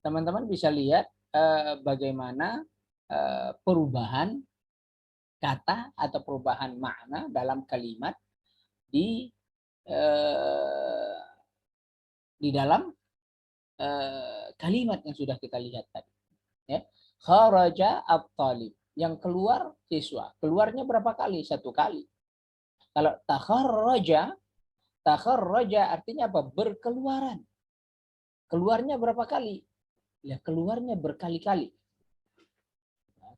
teman-teman bisa lihat bagaimana perubahan kata atau perubahan makna dalam kalimat di dalam kalimat yang sudah kita lihat tadi. Ya. Kharaja at-talib, yang keluar siswa. Keluarnya berapa kali? Satu kali. Kalau takharraja artinya apa? Berkeluaran. Keluarnya berapa kali? Ya, keluarnya berkali-kali.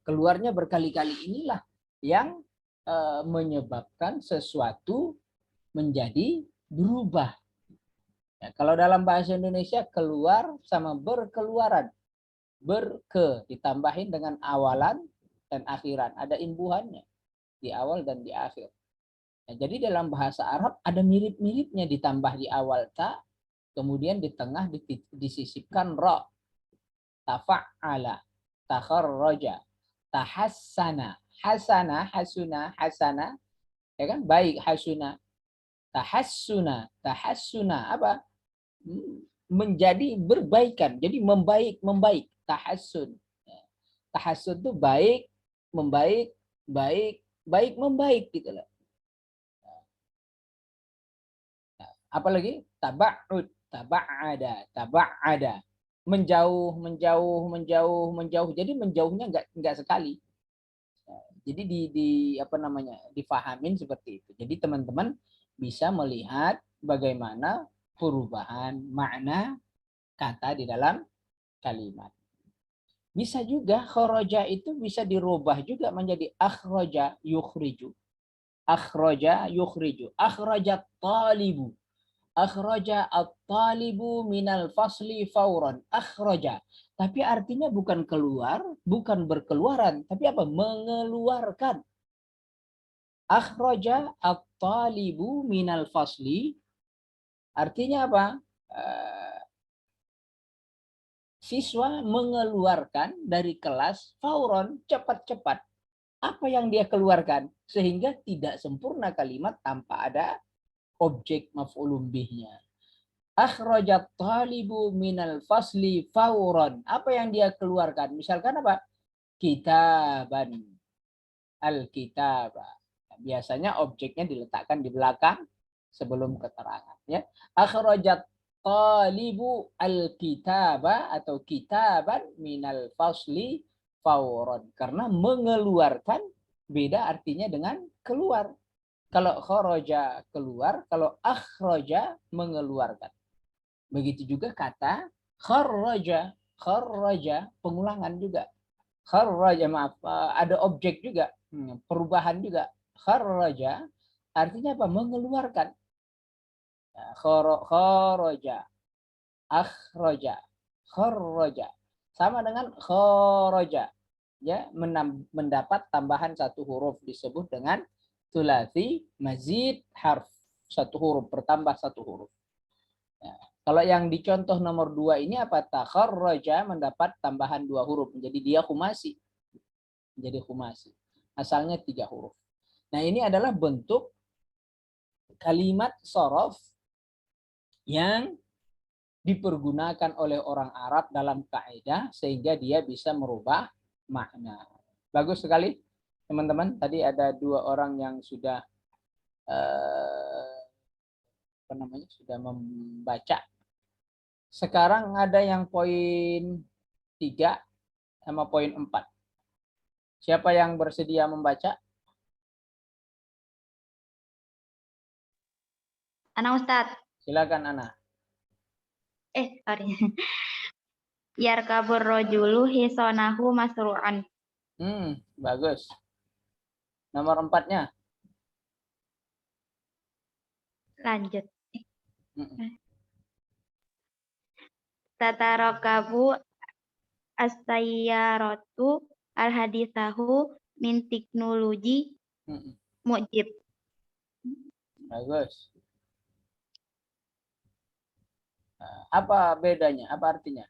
Keluarnya berkali-kali inilah yang menyebabkan sesuatu menjadi berubah. Ya, kalau dalam bahasa Indonesia keluar sama berkeluaran. Berke ditambahin dengan awalan dan akhiran. Ada imbuhannya di awal dan di akhir. Nah, jadi dalam bahasa Arab ada mirip-miripnya, ditambah di awal ta, kemudian di tengah disisipkan ro. Tafa'ala, takharraja, tahassana, hasana, hasuna, hasana, ya kan? Baik, hasuna, tahassuna apa? Menjadi berbaikan, jadi membaik, tahassun. Tahassun itu baik, membaik, baik, membaik gitu loh. Apalagi taba'ud, taba'ada, menjauh. Jadi menjauhnya enggak sekali. Jadi apa namanya? Difahamin seperti itu. Jadi teman-teman bisa melihat bagaimana perubahan makna kata di dalam kalimat. Bisa juga kharaja itu bisa dirubah juga menjadi akhraja yukhriju. Akhraja yukhriju. Akhrajat talibu. Akhraja at-talibu minal fasli fauran. Akhraja. Tapi artinya bukan keluar, bukan berkeluaran, tapi apa? Mengeluarkan. Akhraja at-talibu minal fasli. Artinya apa? Siswa mengeluarkan dari kelas fauron, cepat-cepat. Apa yang dia keluarkan? Sehingga tidak sempurna kalimat tanpa ada objek maf'ulun bihnya. Akhrajat talibu minal fasli fauron. Apa yang dia keluarkan? Misalkan apa? Kitaban. Al-kitabah. Biasanya objeknya diletakkan di belakang sebelum keterangan. Ya. Akhrajat talibu al-kitaba atau kitaban minal fasli fauron. Karena mengeluarkan beda artinya dengan keluar. Kalau kharaja keluar, kalau akhraja mengeluarkan. Begitu juga kata kharaja, kharaja pengulangan juga. Kharaja maaf, ada objek juga, perubahan juga. Kharaja artinya apa? Mengeluarkan. Kharaja, akhraja, kharaja. Sama dengan kharaja. Ya, mendapat tambahan satu huruf disebut dengan sulasi mazid harf. Satu huruf bertambah satu huruf. Ya. Kalau yang dicontoh nomor 2 ini apa? Takharraja mendapat tambahan 2 huruf. Menjadi dia khumasi. Menjadi khumasi. Asalnya 3 huruf. Nah, ini adalah bentuk kalimat sorof yang dipergunakan oleh orang Arab dalam kaidah sehingga dia bisa merubah makna. Bagus sekali, teman-teman. Tadi ada 2 orang yang sudah sudah membaca. Sekarang ada yang poin 3 sama poin 4. Siapa yang bersedia membaca? Ana Ustadz. Silakan Ana. Sorry. Yarkabur rojulu hisonahu masru'an. Bagus. Nomor 4-nya. Lanjut. Tatarakabu as-sayyaratu al-hadithahu min teknologi mujib. Bagus. Apa bedanya? Apa artinya?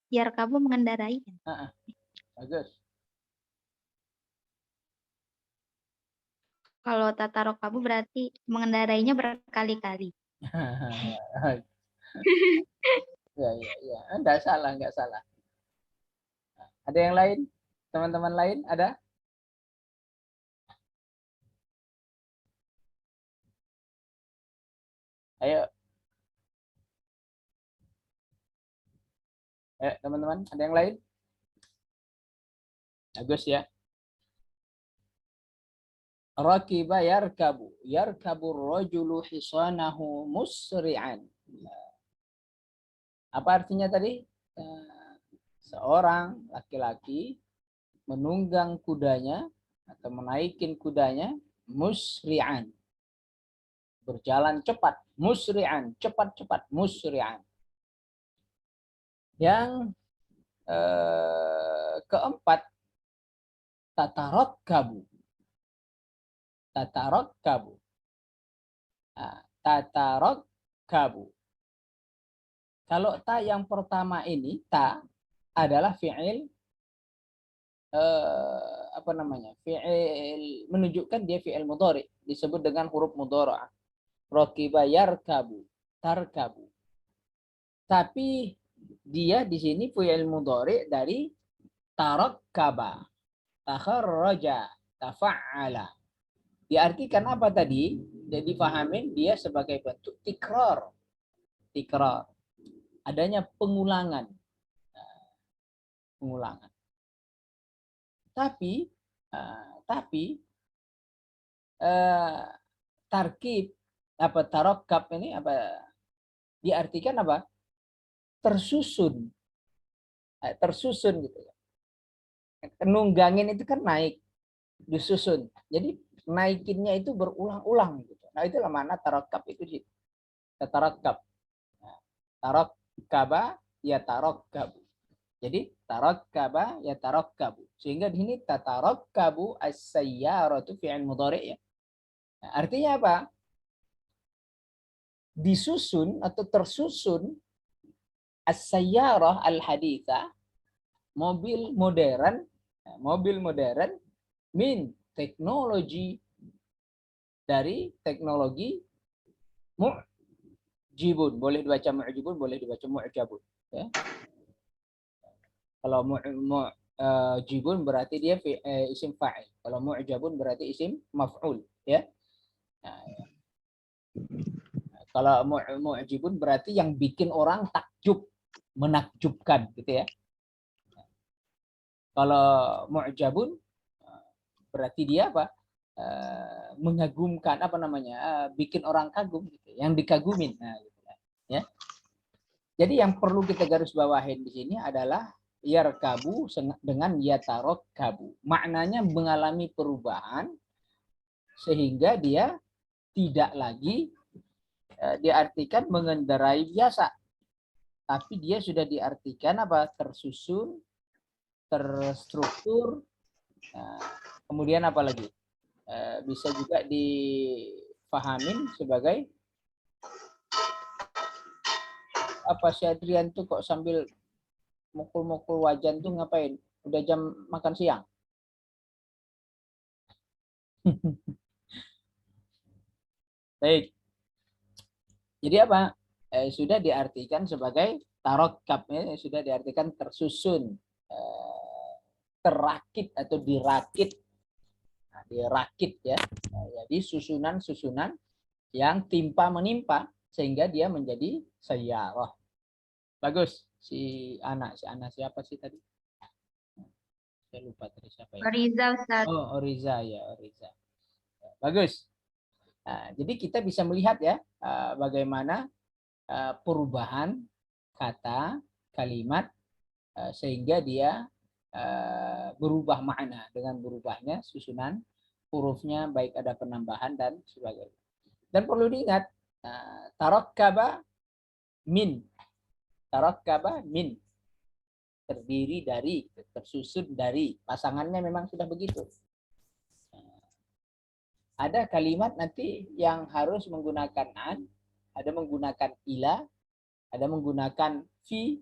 Yarkabu mengendarai. Bagus. Kalau tatarakabu berarti mengendarainya berkali-kali. Ya, ya, ya. Enggak salah, enggak salah. Ada yang lain? Teman-teman lain ada? Ayo, ayo teman-teman, ada yang lain? Bagus ya. Rakiba yarkabu. Yarkabu rajulu hisanahu musri'an. Apa artinya tadi? Seorang laki-laki menunggang kudanya atau menaikin kudanya musri'an. Berjalan cepat. Musri'an. Cepat-cepat. Musri'an. Yang keempat, tatarakabu. Tatarakabu. Tatarakabu. Kalau ta yang pertama ini, ta adalah fi'il apa namanya? Fi'il menunjukkan dia fi'il mudhari, disebut dengan huruf mudhara'. Rakiba yarkabu, tarkabu. Tapi dia di sini fi'il mudhari dari tarakkaba, takharraja, tafa'ala. Diartikan apa tadi? Jadi pahamin dia sebagai bentuk tikrar. Tikrar. Adanya pengulangan. Pengulangan. Tapi tarkib apa tarokkab ini apa diartikan apa? Tersusun. Tersusun gitu. Nunggangin itu kan naik, disusun. Jadi naikinnya itu berulang-ulang gitu. Nah, itulah mana tarokkab itu sih. Tarokkab. Tarokkaba ya tarokkabu. Jadi tarokkaba ya tarokkabu. Sehingga di sini tatarokkabu as-sayyaratu fi'il mudhari' ya. Nah, artinya apa? Disusun atau tersusun as-sayyarah al-haditha, mobil modern min teknologi, dari teknologi mu'jibun. Boleh dibaca mu'jibun, boleh dibaca mu'jabun. Ya. Kalau mu'jibun berarti dia isim fa'il. Kalau mu'jabun berarti isim maf'ul. Ya. Nah, kalau mu'jibun berarti yang bikin orang takjub, menakjubkan gitu ya. Kalau mu'jabun berarti dia apa? Mengagumkan, apa namanya? Bikin orang kagum gitu, yang dikagumin. Nah, gitu ya. Jadi yang perlu kita garis bawahin di sini adalah yarkabu dengan yatarokkabu. Maknanya mengalami perubahan sehingga dia tidak lagi diartikan mengendarai biasa, tapi dia sudah diartikan apa? Tersusun, terstruktur. Kemudian apa lagi? Bisa juga dipahamin sebagai apa si Adrian tuh kok sambil mukul-mukul wajan tuh ngapain? Udah jam makan siang. Baik. Jadi apa? Sudah diartikan sebagai tarokkab, ya, sudah diartikan tersusun, terakit atau dirakit. Nah, dirakit ya. Nah, jadi susunan-susunan yang timpa menimpa sehingga dia menjadi sayyarah. Bagus. Si anak siapa sih tadi? Saya lupa tadi siapa ya. Riza, Ustaz. Oh, Oriza ya, Oriza. Bagus. Nah, jadi kita bisa melihat ya bagaimana perubahan kata, kalimat sehingga dia berubah makna dengan berubahnya susunan hurufnya, baik ada penambahan dan sebagainya. Dan perlu diingat tarakkaba min. Tarakkaba min. Terdiri dari, tersusun dari. Pasangannya memang sudah begitu. Ada kalimat nanti yang harus menggunakan an, ada menggunakan ila, ada menggunakan fi.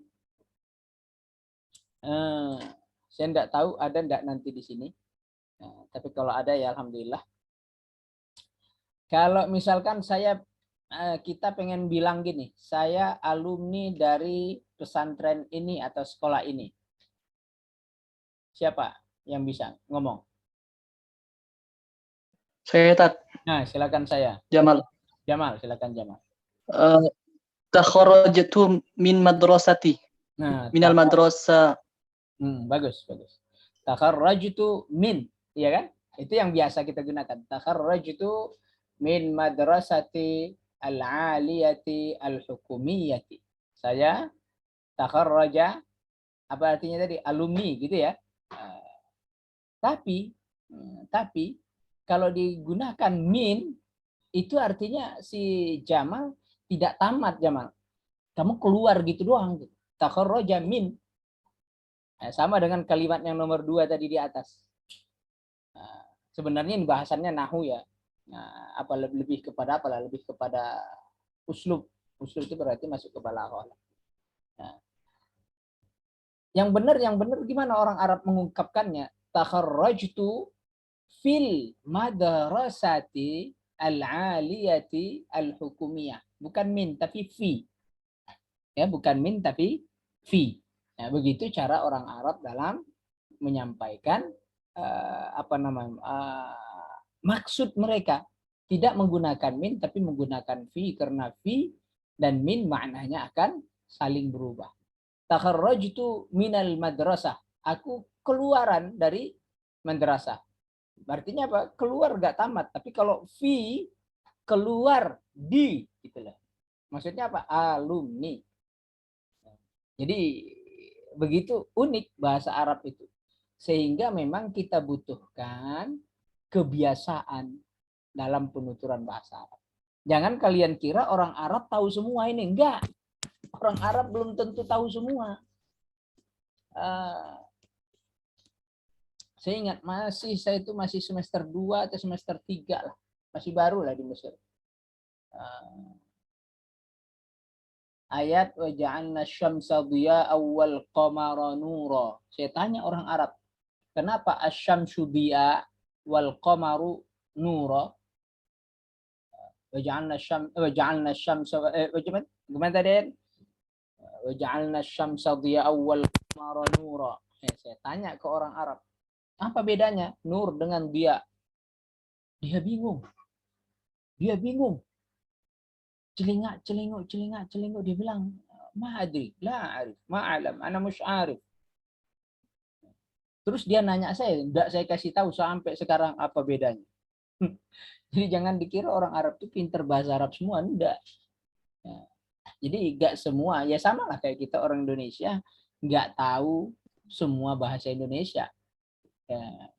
Saya tidak tahu ada tidak nanti di sini. Tapi kalau ada ya alhamdulillah. Kalau misalkan kita pengen bilang gini, saya alumni dari pesantren ini atau sekolah ini. Siapa yang bisa ngomong? Saya Tat, Nah, silakan saya. Jamal. Jamal, silakan Jamal. Takharrajtu min madrasati. Nah, Minal madrasah. bagus, bagus. Takharrajtu min, iya kan? Itu yang biasa kita gunakan. Takharrajtu min madrasati al-aliyati al-hukumiyati. Saya takharraja, apa artinya tadi? Alumni gitu ya. Tapi kalau digunakan min itu artinya si Jamal tidak tamat, Jamal. Kamu keluar gitu doang. Takharraja min. Sama dengan kalimat yang nomor 2 tadi di atas. Sebenarnya ini bahasannya nahu ya. Apa lebih kepada apa lah? Lebih kepada uslub. Uslub itu berarti masuk ke balaghah. Yang benar gimana orang Arab mengungkapkannya? Takharrajtu fil madrasati al-aliyati al-hukumiyah. Bukan min tapi fi. Ya, bukan min tapi fi. Nah, begitu cara orang Arab dalam menyampaikan maksud mereka. Tidak menggunakan min tapi menggunakan fi, karena fi dan min maknanya akan saling berubah. Takharrajtu minal madrasah. Aku keluaran dari madrasah. Artinya apa? Keluar gak tamat. Tapi kalau fi, keluar di, gitulah. Maksudnya apa? Alumni. Jadi begitu unik bahasa Arab itu. Sehingga memang kita butuhkan kebiasaan dalam penuturan bahasa Arab. Jangan kalian kira orang Arab tahu semua ini. Enggak. Orang Arab belum tentu tahu semua. Saya ingat saya itu masih semester 2 atau semester 3 lah. Masih baru lah di Mesir. Ayat wa ja'alna syamsa dhiya'an wal qamara nura. Saya tanya orang Arab, kenapa asy-syamsu dhiya wal qamaru nura? Wa ja'alna syamsa gimana tadi? Wa ja'alna syamsa dhiya'an wal qamara nura. Saya tanya ke orang Arab, apa bedanya nur dengan dia? Dia bingung. Celingak. Dia bilang, ma adri, la arif, ma alam, ana mush arif. Terus dia nanya saya, enggak saya kasih tahu sampai sekarang apa bedanya. Jadi jangan dikira orang Arab itu pinter bahasa Arab semua, enggak. Jadi enggak semua, ya sama lah kayak kita orang Indonesia, enggak tahu semua bahasa Indonesia. Ya.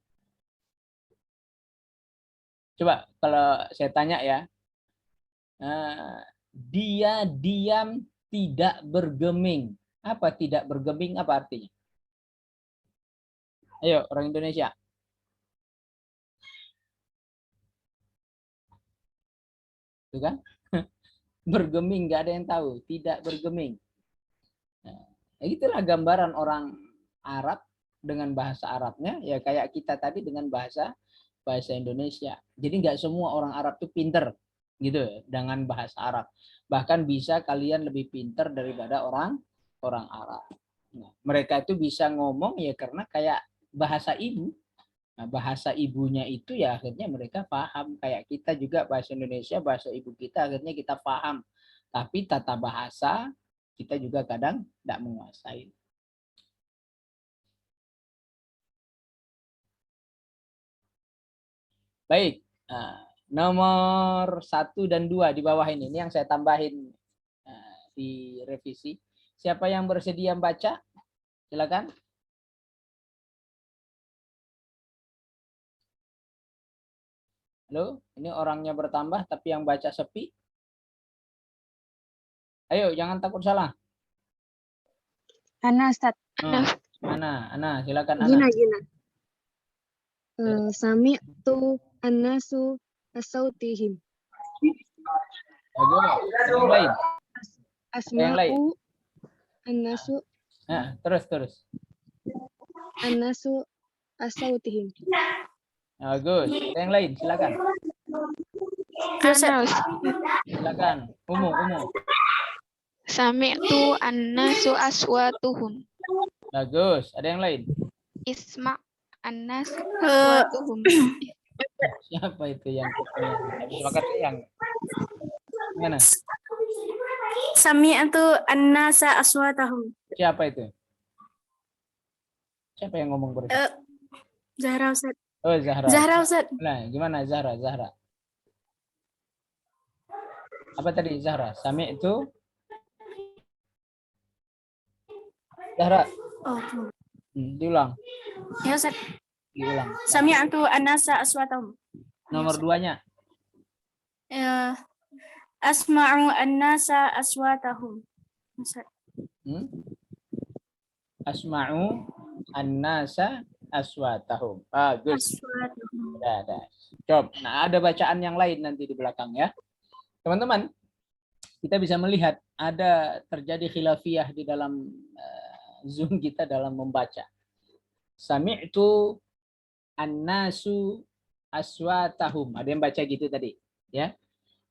Coba kalau saya tanya ya, dia diam tidak bergeming. Apa tidak bergeming? Apa artinya? Ayo orang Indonesia. Itu kan? Bergeming, nggak ada yang tahu. Tidak bergeming. Nah, itulah gambaran orang Arab dengan bahasa Arabnya. Ya kayak kita tadi dengan bahasa Indonesia. Jadi nggak semua orang Arab itu pinter gitu dengan bahasa Arab. Bahkan bisa kalian lebih pinter daripada orang Arab. Nah, mereka itu bisa ngomong ya karena kayak bahasa ibu. Nah, bahasa ibunya itu ya akhirnya mereka paham. Kayak kita juga bahasa Indonesia, bahasa ibu kita akhirnya kita paham. Tapi tata bahasa kita juga kadang tidak menguasai. Baik, nomor 1 dan 2 di bawah ini yang saya tambahin di revisi. Siapa yang bersedia membaca? Silakan. Halo, ini orangnya bertambah tapi yang baca sepi. Ayo, jangan takut salah. Ana, Ustaz. Ana, silakan Ana. Gina. Sami'tu annasu asautihim. Yang lain. Asma'u annasu. Nah, terus. Annasu asautihim. Bagus. Yang lain, silakan. Anas. Silakan. Umu. Sami'tu annasu aswatuhum. Bagus. Ada yang lain? Isma' annas aswatuhum. Siapa itu yang habis makan yang mana? Sami'tu an-nasa aswatahum. Siapa itu? Siapa yang ngomong barusan? Zahra Ustaz. Oh, Zahra. Zahra Ustaz. Nah, gimana Zahra? Apa tadi Zahra? Sami'tu Zahra. Oh, Diulang. ya Ustaz. Diulang. Sami'tu an-nasa aswatahum. Nomor 2-nya. Asma'u an-nasa aswatahum. Ustaz. Asma'u an-nasa aswatahum. Bagus. Aswatahum. Ada. Coba. Nah, ada bacaan yang lain nanti di belakang ya. Teman-teman, kita bisa melihat ada terjadi khilafiyah di dalam Zoom kita dalam membaca. Sami'tu an-nasu aswatahum. Ada yang baca gitu tadi, ya.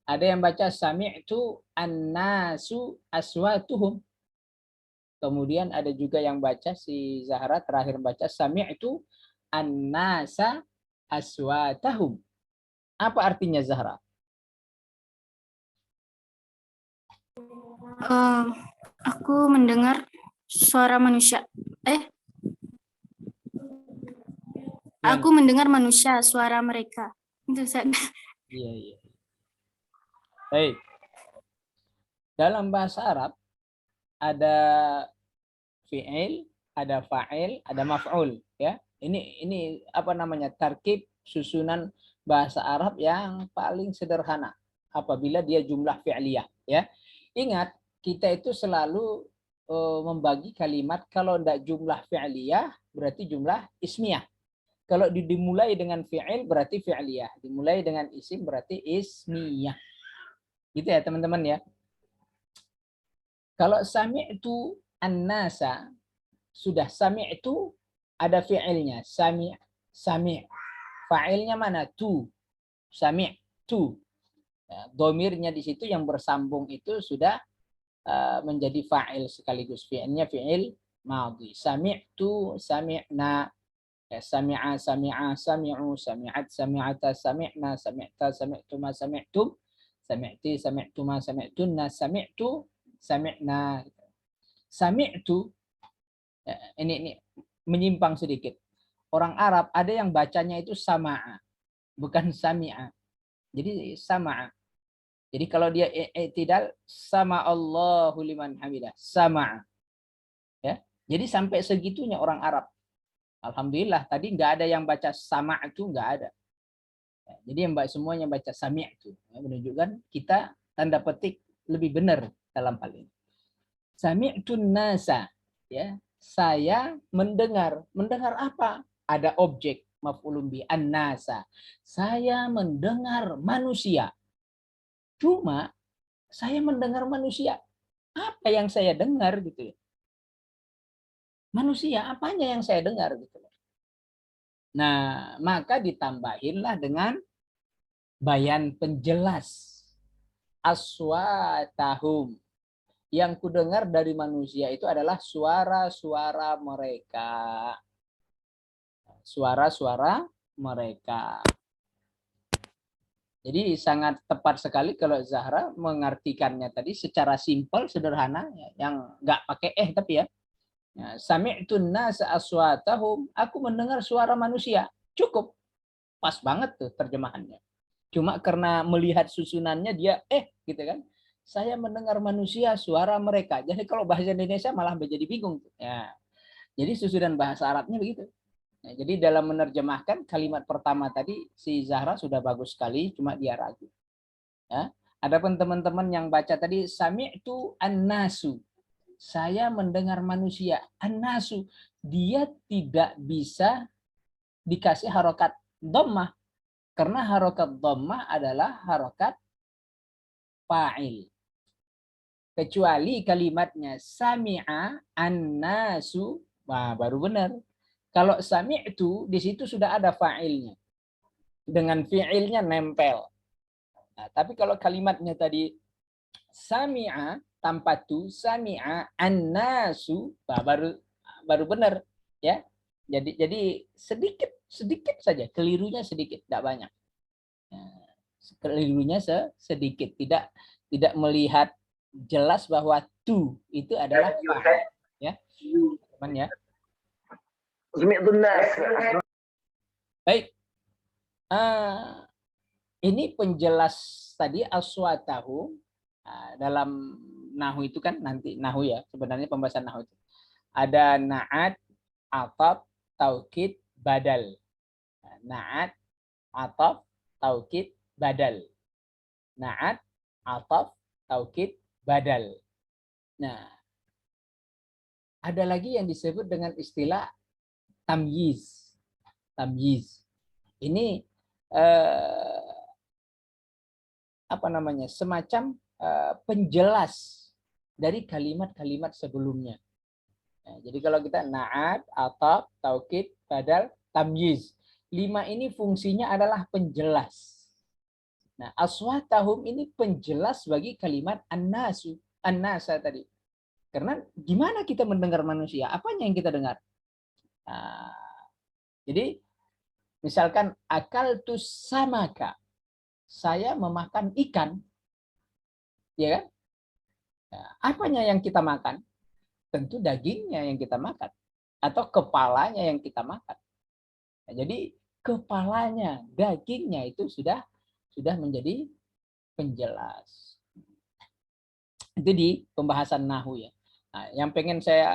Ada yang baca sami'tu an-nasu aswatuhum. Kemudian ada juga yang baca, si Zahra terakhir baca sami'tu an-nasa aswatahum. Apa artinya Zahra? Aku mendengar suara manusia. Aku mendengar manusia, suara mereka. Itu Ustaz. Iya. Baik. Dalam bahasa Arab ada fi'il, ada fa'il, ada maf'ul, ya. Ini apa namanya? Tarkib susunan bahasa Arab yang paling sederhana apabila dia jumlah fi'liyah, ya. Ingat, kita itu selalu membagi kalimat kalau tidak jumlah fi'liyah berarti jumlah ismiyah. Kalau dimulai dengan fi'il berarti fi'liyah, dimulai dengan isim berarti ismiyah. Gitu ya teman-teman ya. Kalau sami'tu an-nasa, sudah sami'tu ada fi'ilnya, sami'. Fa'ilnya mana? Tu. Sami'tu. Ya, domirnya di situ yang bersambung itu sudah menjadi fa'il sekaligus fi'ilnya fi'il madhi. Sami'tu, sami'na. Ya, sami'a, sami'u, sami'at, sami'ata, sami'na, sami'ta, sami'tuma, sami'tum, sami'ti, sami'tuma, sami'tunna, sami'tu, sami'na. Sami'tu, ya, ini menyimpang sedikit. Orang Arab ada yang bacanya itu sama'a, bukan sami'a. Jadi sama'a. Jadi kalau dia i'tidal, sama Allahu liman hamidah, sama'a. Ya. Jadi sampai segitunya orang Arab. Alhamdulillah tadi nggak ada yang baca sama itu, nggak ada. Ya, jadi yang semuanya baca sami itu, ya, menunjukkan kita tanda petik lebih benar dalam hal ini. Sami'tun nasa, ya, saya mendengar. Mendengar apa? Ada objek maf'ulun bi an-nasa. Saya mendengar manusia. Cuma saya mendengar manusia. Apa yang saya dengar gitu ya? Manusia, apanya yang saya dengar gitu. Nah, maka ditambahinlah dengan bayan penjelas. Aswatahum. Yang kudengar dari manusia itu adalah suara-suara mereka. Suara-suara mereka. Jadi sangat tepat sekali kalau Zahra mengartikannya tadi secara simpel, sederhana, yang nggak pakai tapi ya. Sami'tun nasa aswatahum, aku mendengar suara manusia. Cukup. Pas banget tuh terjemahannya. Cuma karena melihat susunannya dia gitu kan. Saya mendengar manusia suara mereka. Jadi kalau bahasa Indonesia malah menjadi bingung. Ya. Jadi susunan bahasa Arabnya begitu. Ya, jadi dalam menerjemahkan kalimat pertama tadi si Zahra sudah bagus sekali, cuma dia ragu. Ya. Adapun teman-teman yang baca tadi sami'tu an-nasu. Saya mendengar manusia. An-nasu, dia tidak bisa dikasih harokat dhammah. Karena harokat dhammah adalah harokat fa'il. Kecuali kalimatnya sami'a an-nasu, nah, baru benar. Kalau sami'tu, di situ sudah ada fa'ilnya. Dengan fi'ilnya nempel. Nah, tapi kalau kalimatnya tadi sami'a tanpa tu, sami'a an-nasu, nah, baru benar ya. Jadi sedikit saja, kelirunya sedikit, tidak banyak. Nah, kelirunya sedikit, tidak melihat jelas bahwa tu itu adalah fa'il ya. Teman ya. Baik. Ini penjelas tadi aswatahu dalam nahu itu kan nanti nahu ya, sebenarnya pembahasan nahu itu. Ada na'at, ataf, taukid, badal. Na'at, ataf, taukid, badal. Na'at, ataf, taukid, badal. Nah, ada lagi yang disebut dengan istilah tamyiz. Tamyiz. Ini apa namanya? Semacam penjelas dari kalimat-kalimat sebelumnya. Nah, jadi kalau kita na'at, ataf, taukid, badal, tamyiz. 5 ini fungsinya adalah penjelas. Nah, aswatahum ini penjelas bagi kalimat an-nasu, an-nasa tadi. Karena gimana kita mendengar manusia? Apanya yang kita dengar? Nah, jadi misalkan akaltus samaka. Saya memakan ikan. Ya kan? Nah, apanya yang kita makan? Tentu dagingnya yang kita makan. Atau kepalanya yang kita makan. Nah, jadi kepalanya, dagingnya itu sudah menjadi penjelas. Itu di pembahasan nahu ya. Nah, yang pengen saya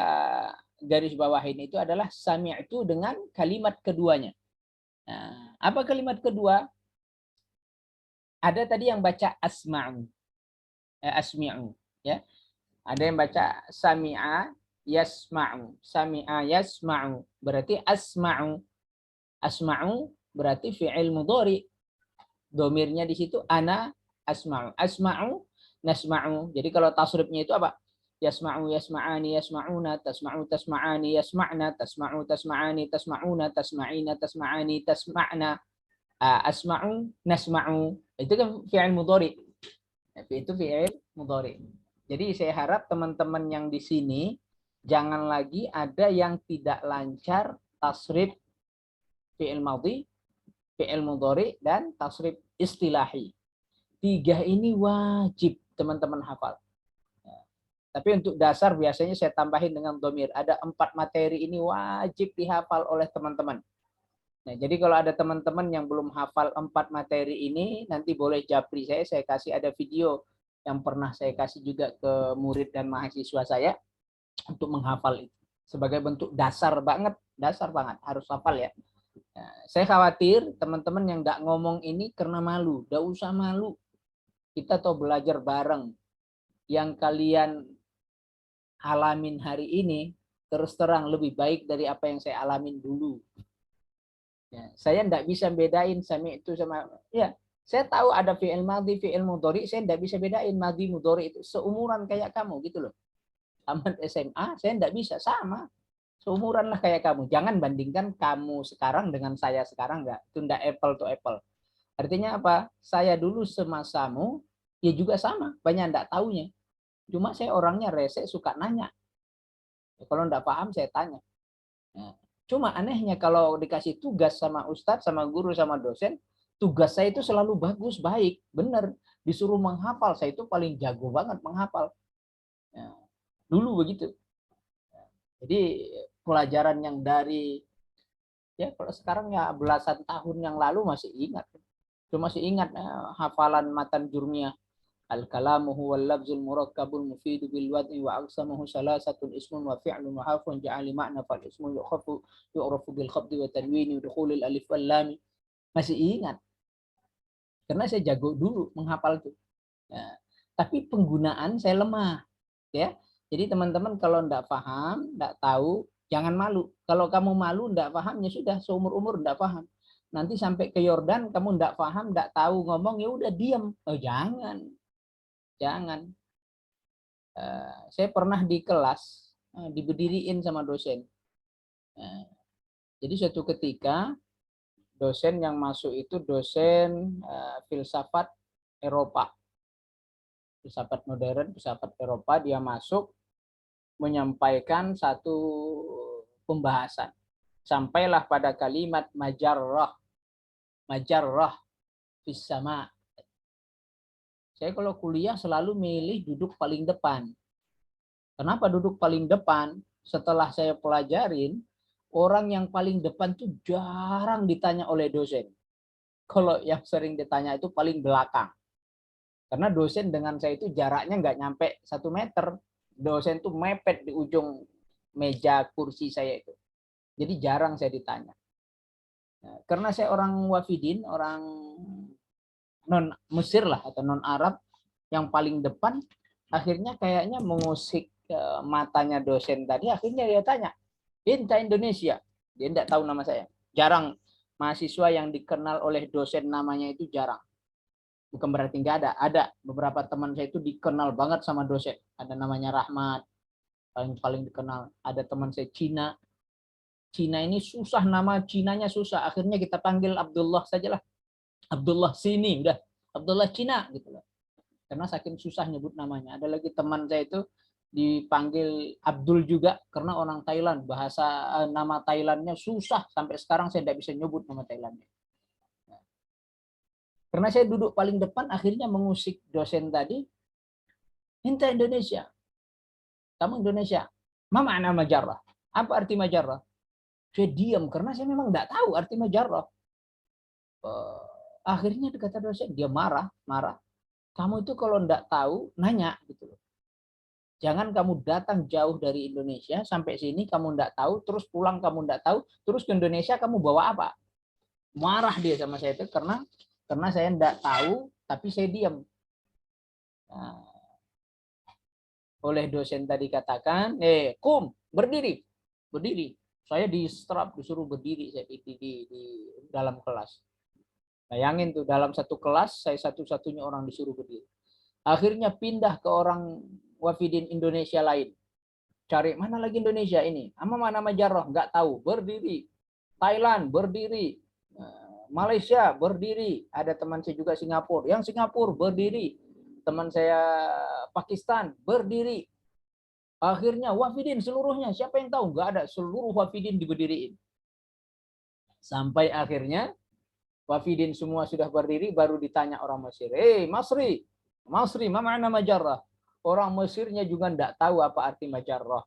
garis bawahin itu adalah sami'tu dengan kalimat keduanya. Nah, apa kalimat kedua? Ada tadi yang baca asma'u. Asmi'u ya. Ada yang baca sami'a yasma'u. Sami'a yasma'u berarti asma'u. Asma'u berarti fi'il mudhari. Domirnya di situ ana asma'u. Asma'u nasma'u. Jadi kalau tasrifnya itu apa? Yasma'u yasma'ani yasma'una, tasma'u tasma'ani yasma'na, tasma'u tasma'ani tasma'una, tasma'ina tasma'ani tasma'na, asma'u nasma'u. Itu kan fi'il mudhari. Itu fi'il mudhari. Jadi saya harap teman-teman yang di sini jangan lagi ada yang tidak lancar tasrif fi'il madhi, fi'il mudhari dan tasrif istilahi. 3 ini wajib teman-teman hafal. Tapi untuk dasar biasanya saya tambahin dengan dhamir. Ada 4 materi ini wajib dihafal oleh teman-teman. Nah, jadi kalau ada teman-teman yang belum hafal 4 materi ini, nanti boleh japri saya kasih ada video yang pernah saya kasih juga ke murid dan mahasiswa saya untuk menghafal itu. Sebagai bentuk dasar banget harus hafal ya. Nah, saya khawatir teman-teman yang nggak ngomong ini karena malu, nggak usah malu. Kita tuh belajar bareng. Yang kalian alamin hari ini terus terang lebih baik dari apa yang saya alamin dulu. Ya, saya enggak bisa bedain sami itu sama ya. Saya tahu ada fi'il madhi, fi'il mudhari, saya enggak bisa bedain madhi mudhari itu seumuran kayak kamu gitu loh. Tamat SMA saya enggak bisa sama. Seumuran lah kayak kamu. Jangan bandingkan kamu sekarang dengan saya sekarang enggak. Itu enggak apple to apple. Artinya apa? Saya dulu semasamu ya juga sama, banyak enggak taunya. Cuma saya orangnya rese, suka nanya. Kalau enggak paham saya tanya. Nah, cuma anehnya kalau dikasih tugas sama ustadz, sama guru, sama dosen, tugas saya itu selalu bagus, baik, benar. Disuruh menghafal, saya itu paling jago banget menghafal. Nah, dulu begitu. Jadi pelajaran yang dari, ya kalau sekarang ya belasan tahun yang lalu masih ingat. Cuma masih ingat hafalan matan jurmiyah. Al-kalamu huwal lafzul murakkabul mufidu bil wad'i wa aqsamuhu salasatun ismun wa fi'lun wa harfun ja'ali ma'na fal ismu yu'rafu bil khabdi wa tanwini wa dukhulil alif wal lam. Masih ingat. Karena saya jago dulu menghafal itu. Ya. Tapi penggunaan saya lemah. Ya. Jadi teman-teman kalau enggak paham, enggak tahu, jangan malu. Kalau kamu malu enggak paham ya sudah seumur-umur enggak paham. Nanti sampai ke Yordan kamu enggak paham, enggak tahu ngomong ya udah diam. Oh jangan. Jangan. Saya pernah di kelas diberdiriin sama dosen. Jadi suatu ketika dosen yang masuk itu dosen filsafat Eropa. Filsafat modern, filsafat Eropa, dia masuk menyampaikan satu pembahasan. Sampailah pada kalimat majarrah. Majarrah fis sama. Saya kalau kuliah selalu milih duduk paling depan. Kenapa duduk paling depan? Setelah saya pelajarin, orang yang paling depan tuh jarang ditanya oleh dosen. Kalau yang sering ditanya itu paling belakang. Karena dosen dengan saya itu jaraknya nggak nyampe 1 meter. Dosen tuh mepet di ujung meja kursi saya itu. Jadi jarang saya ditanya. Nah, karena saya orang wafidin, orang non Mesir lah atau non Arab, yang paling depan, akhirnya kayaknya mengusik matanya dosen tadi. Akhirnya dia tanya, "Inta Indonesia?" Dia tidak tahu nama saya. Jarang mahasiswa yang dikenal oleh dosen namanya itu jarang. Bukan berarti nggak ada. Ada beberapa teman saya itu dikenal banget sama dosen. Ada namanya Rahmat, paling dikenal. Ada teman saya Cina. Cina ini susah, nama Cinanya susah. Akhirnya kita panggil Abdullah sajalah. Abdullah sini, udah. Abdullah Cina gitu loh. Karena saking susah nyebut namanya. Ada lagi teman saya itu dipanggil Abdul juga karena orang Thailand. Bahasa nama Thailandnya susah. Sampai sekarang saya tidak bisa nyebut nama Thailandnya. Karena saya duduk paling depan, akhirnya mengusik dosen tadi. "Inta Indonesia." "Kamu Indonesia." "Ma ma'na majarrah?" "Apa arti majarrah?" Saya diam karena saya memang tidak tahu arti majarrah. Akhirnya kata dosen, dia marah. "Kamu itu kalau tidak tahu, nanya gitu loh. Jangan kamu datang jauh dari Indonesia sampai sini kamu tidak tahu, terus pulang kamu tidak tahu, terus ke Indonesia kamu bawa apa?" Marah dia sama saya itu karena saya tidak tahu, tapi saya diam. Nah, oleh dosen tadi katakan, "Kum, berdiri." Berdiri. Saya disuruh berdiri saya di dalam kelas. Bayangin tuh, dalam satu kelas, saya satu-satunya orang disuruh berdiri. Akhirnya pindah ke orang wafidin Indonesia lain. Cari mana lagi Indonesia ini? Mana majarrah? Nggak tahu. Berdiri. Thailand, berdiri. Malaysia berdiri, ada teman saya juga Singapura, yang Singapura berdiri, teman saya Pakistan berdiri. Akhirnya wafidin seluruhnya, siapa yang tahu? Nggak ada, seluruh wafidin diberdiriin. Sampai akhirnya wafidin semua sudah berdiri, baru ditanya orang Mesir, Masri, ma ma'na majarrah? Orang Mesirnya juga nggak tahu apa arti majarrah.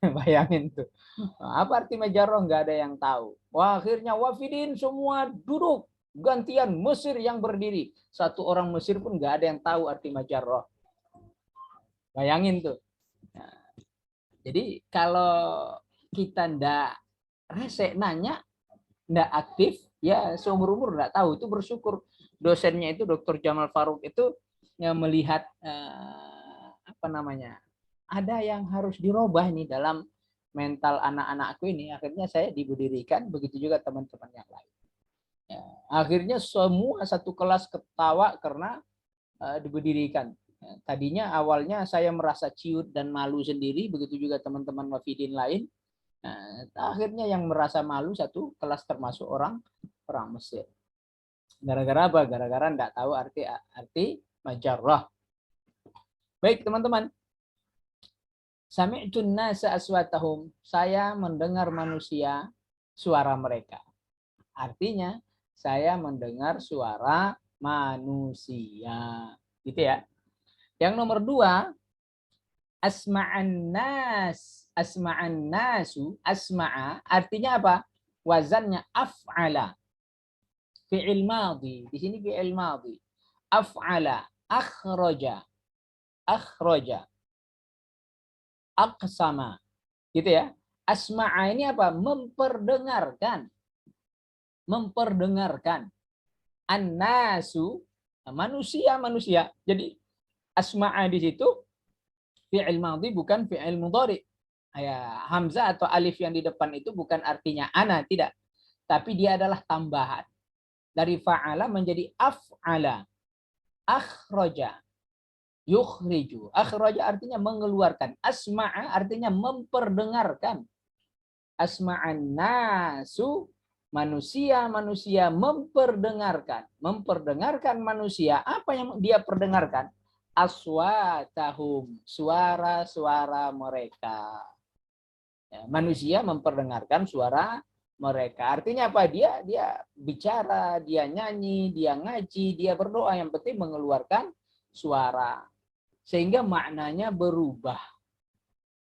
Bayangin tuh. Apa arti majarrah? Nggak ada yang tahu. Wah, akhirnya wafidin semua duduk. Gantian Mesir yang berdiri. Satu orang Mesir pun nggak ada yang tahu arti majarrah. Bayangin tuh. Nah, jadi kalau kita ndak resek nanya, ndak aktif, ya seumur-umur ndak tahu. Itu bersyukur. Dosennya itu Dr. Jamal Farouk itu yang melihat ada yang harus dirubah nih dalam mental anak-anakku ini. Akhirnya saya diberdirikan, begitu juga teman-teman yang lain. Ya, akhirnya semua satu kelas ketawa karena diberdirikan. Ya, tadinya awalnya saya merasa ciut dan malu sendiri, begitu juga teman-teman wafidin lain. Nah, akhirnya yang merasa malu satu kelas termasuk orang Mesir. Gara-gara apa? Gara-gara nggak tahu arti majarrah. Baik teman-teman. Sami'tun nasa aswatahum, saya mendengar manusia suara mereka. Artinya saya mendengar suara manusia. Gitu ya. Yang nomor 2, asma'an nasu, asma'a artinya apa? Wazannya af'ala. Fi'il madhi. Di sini fi'il madhi. Af'ala, akhraja. Aqsama, gitu ya. Asma'a ini apa? Memperdengarkan. An-nasu, manusia. Jadi asma'a di situ fi'il madhi bukan fi'il mudhari. Ya, hamzah atau alif yang di depan itu bukan artinya ana, tidak. Tapi dia adalah tambahan. Dari fa'ala menjadi af'ala. Akhraja. Yukhriju. Akhraja artinya mengeluarkan. Asma'a artinya memperdengarkan. Asma'an nasu Manusia memperdengarkan. Memperdengarkan manusia. Apa yang dia perdengarkan? Aswatahum. Suara-suara mereka. Ya, manusia memperdengarkan suara mereka. Artinya apa? Dia bicara, dia nyanyi, dia ngaji, dia berdoa. Yang penting mengeluarkan suara. Sehingga maknanya berubah.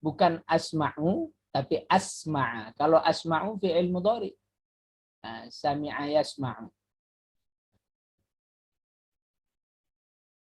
Bukan asma'u, tapi asma'a. Kalau asma'u fi'il mudhari. Sami'a yasma'u.